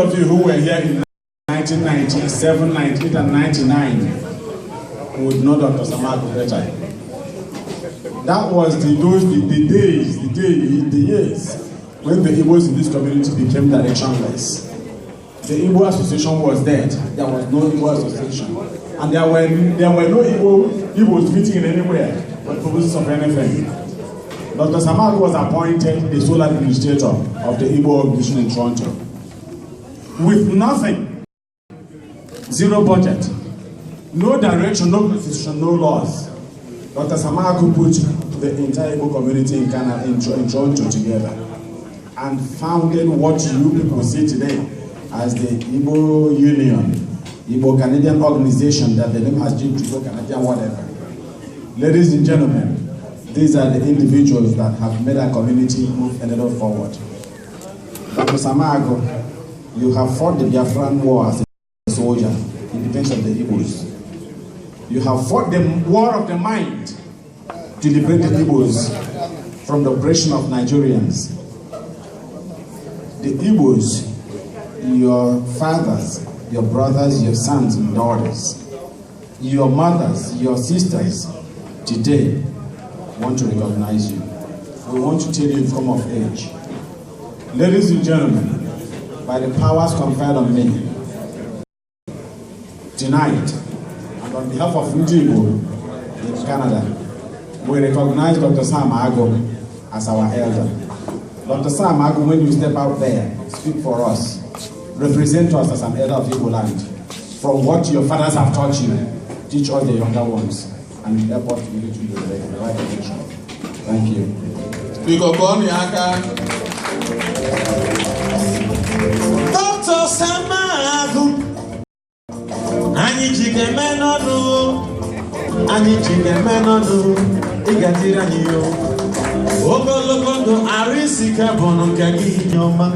of you who were here in 1997, 98, and 99 would know Dr. Samago better. That was the years when the Igbos in this community became directionless. The Igbo Association was dead. There was no Igbo Association. And there were no Igbos meeting anywhere for purposes of anything. Dr. Samago was appointed the sole administrator of the Igbo organization in Toronto. With nothing, zero budget, no direction, no constitution, no laws. Dr. Samago put the entire Igbo community in Canada, in Toronto together and founded what you people see today as the Igbo Union, Igbo Canadian organization that the name has changed to Igbo Canadian whatever. Ladies and gentlemen, these are the individuals that have made our community move a little forward. Dr. Samago, you have fought the Biafran War as a soldier in defense of the Igbos. You have fought the war of the mind to liberate the Igbos from the oppression of Nigerians. The Igbos, your fathers, your brothers, your sons and daughters, your mothers, your sisters, today want to recognize you. We want to tell you you've come of age. Ladies and gentlemen, by the powers conferred on me, tonight, and on behalf of Igbo in Canada, we recognize Dr. Samago as our elder. Dr. Samago, when you step out there, speak for us. Represent us as an elder of Igbo land. From what your fathers have taught you, teach us the younger ones, and help us to lead you to the right direction. Thank you. Dr. Samago, anyị jikeme n'ọnụ, ịgatịrị anyị yo. Ogologo ndụ arụ isi ike bụ nke gị nye ọma.